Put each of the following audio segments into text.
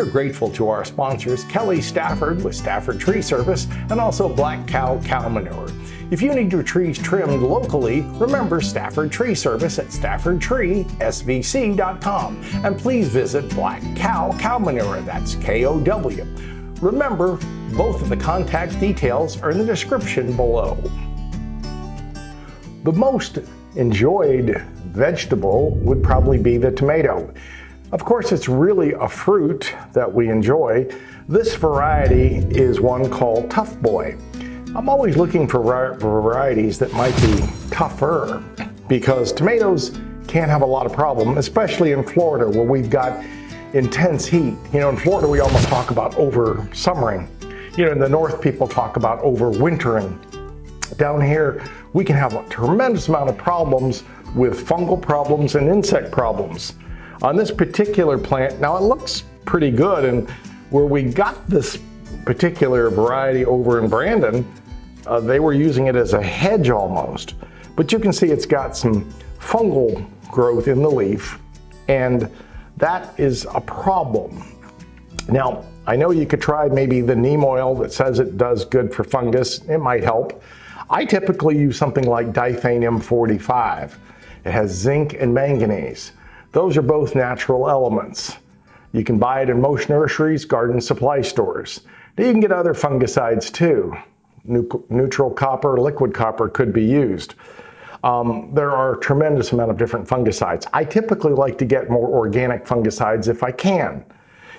are grateful to our sponsors, Kelly Stafford with Stafford Tree Service, and also Black Cow Cow Manure. If you need your trees trimmed locally, remember Stafford Tree Service at staffordtreesvc.com. And please visit Black Cow Cow Manure, that's K-O-W. Remember, both of the contact details are in the description below. The most enjoyed vegetable would probably be the tomato. Of course, it's really a fruit that we enjoy. This variety is one called Tough Boy. I'm always looking for varieties that might be tougher because tomatoes can have a lot of problems, especially in Florida where we've got intense heat. You know, in Florida we almost talk about over summering. You know, in the north people talk about overwintering. Down here we can have a tremendous amount of problems with fungal problems and insect problems. On this particular plant, now it looks pretty good, and where we got this particular variety over in Brandon, they were using it as a hedge almost. But you can see it's got some fungal growth in the leaf, and that is a problem. Now, I know you could try maybe the neem oil that says it does good for fungus. It might help. I typically use something like Dithane 45. It has zinc and manganese. Those are both natural elements. You can buy it in most nurseries, garden supply stores. Now you can get other fungicides too. Neutral copper, liquid copper could be used. There are a tremendous amount of different fungicides. I typically like to get more organic fungicides if I can.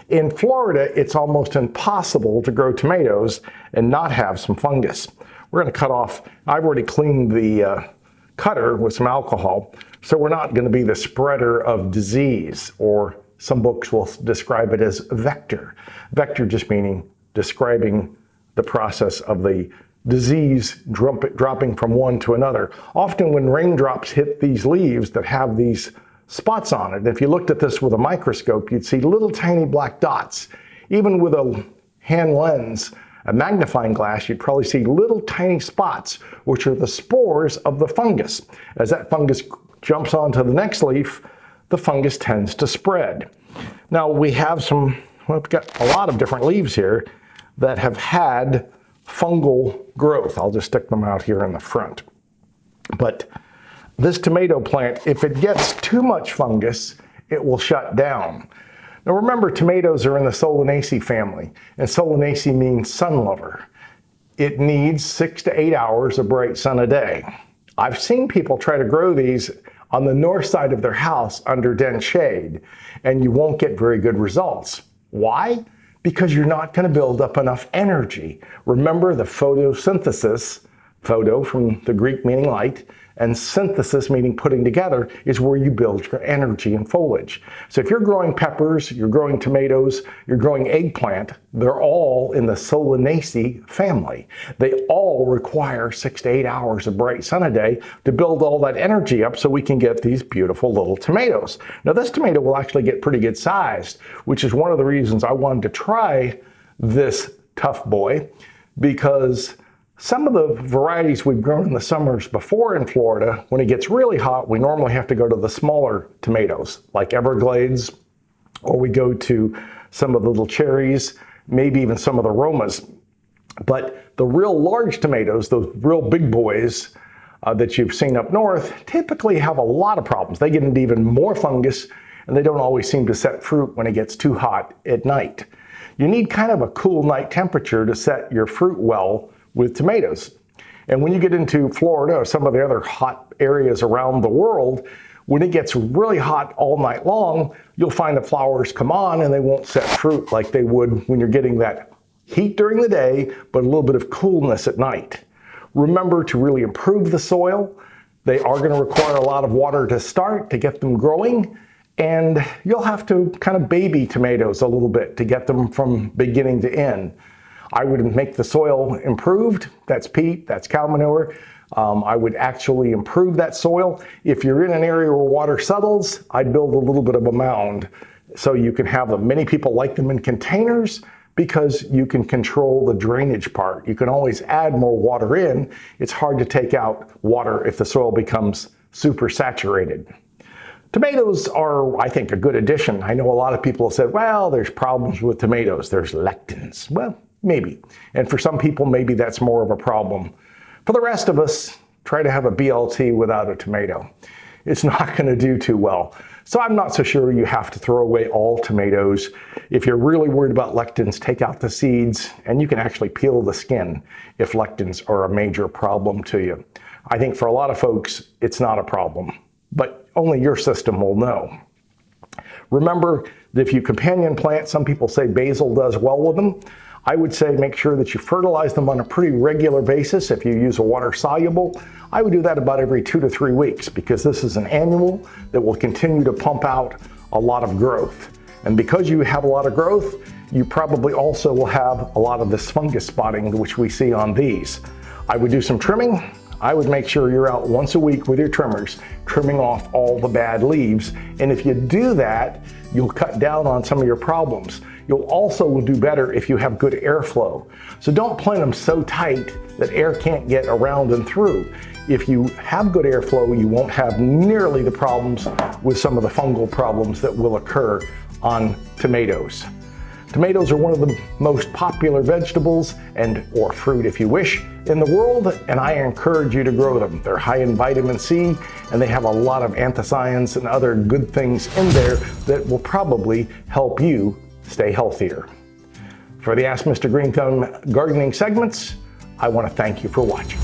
In Florida, it's almost impossible to grow tomatoes and not have some fungus. We're going to cut off, I've already cleaned the cutter with some alcohol, so we're not going to be the spreader of disease, or some books will describe it as vector. Vector just meaning describing the process of the disease dropping from one to another. Often when raindrops hit these leaves that have these spots on it, if you looked at this with a microscope, you'd see little tiny black dots. Even with a hand lens, a magnifying glass, you'd probably see little tiny spots, which are the spores of the fungus. As that fungus jumps onto the next leaf, the fungus tends to spread. Now we have we've got a lot of different leaves here that have had fungal growth. I'll just stick them out here in the front. But this tomato plant, if it gets too much fungus, it will shut down. Now remember, tomatoes are in the Solanaceae family, and Solanaceae means sun lover. It needs 6 to 8 hours of bright sun a day. I've seen people try to grow these on the north side of their house under dense shade, and you won't get very good results. Why? Because you're not going to build up enough energy. Remember the photosynthesis, photo from the Greek meaning light, and synthesis meaning putting together, is where you build your energy and foliage. So if you're growing peppers, you're growing tomatoes, you're growing eggplant, they're all in the Solanaceae family. They all require 6 to 8 hours of bright sun a day to build all that energy up so we can get these beautiful little tomatoes. Now this tomato will actually get pretty good sized, which is one of the reasons I wanted to try this Tough Boy, because some of the varieties we've grown in the summers before in Florida, when it gets really hot, we normally have to go to the smaller tomatoes, like Everglades, or we go to some of the little cherries, maybe even some of the Romas. But the real large tomatoes, those real big boys that you've seen up north, typically have a lot of problems. They get into even more fungus, and they don't always seem to set fruit when it gets too hot at night. You need kind of a cool night temperature to set your fruit well with tomatoes. And when you get into Florida or some of the other hot areas around the world, when it gets really hot all night long, you'll find the flowers come on and they won't set fruit like they would when you're getting that heat during the day, but a little bit of coolness at night. Remember to really improve the soil. They are going to require a lot of water to start to get them growing, and you'll have to kind of baby tomatoes a little bit to get them from beginning to end. I would make the soil improved. That's peat, that's cow manure. I would actually improve that soil. If you're in an area where water settles, I'd build a little bit of a mound so you can have them. Many people like them in containers because you can control the drainage part. You can always add more water in. It's hard to take out water if the soil becomes super saturated. Tomatoes are, I think, a good addition. I know a lot of people have said, well, there's problems with tomatoes. There's lectins. Well, maybe. And for some people, maybe that's more of a problem. For the rest of us, try to have a BLT without a tomato. It's not going to do too well. So I'm not so sure you have to throw away all tomatoes. If you're really worried about lectins, take out the seeds, and you can actually peel the skin if lectins are a major problem to you. I think for a lot of folks, it's not a problem, but only your system will know. Remember that if you companion plant, some people say basil does well with them. I would say make sure that you fertilize them on a pretty regular basis. If you use a water soluble, I would do that about every 2 to 3 weeks because this is an annual that will continue to pump out a lot of growth. And because you have a lot of growth, you probably also will have a lot of this fungus spotting which we see on these. I would do some trimming. I would make sure you're out once a week with your trimmers, trimming off all the bad leaves. And if you do that, you'll cut down on some of your problems. You'll also do better if you have good airflow. So don't plant them so tight that air can't get around and through. If you have good airflow, you won't have nearly the problems with some of the fungal problems that will occur on tomatoes. Tomatoes are one of the most popular vegetables or fruit, if you wish, in the world, and I encourage you to grow them. They're high in vitamin C, and they have a lot of anthocyanins and other good things in there that will probably help you stay healthier. For the Ask Mr. Greenthumb gardening segments, I want to thank you for watching.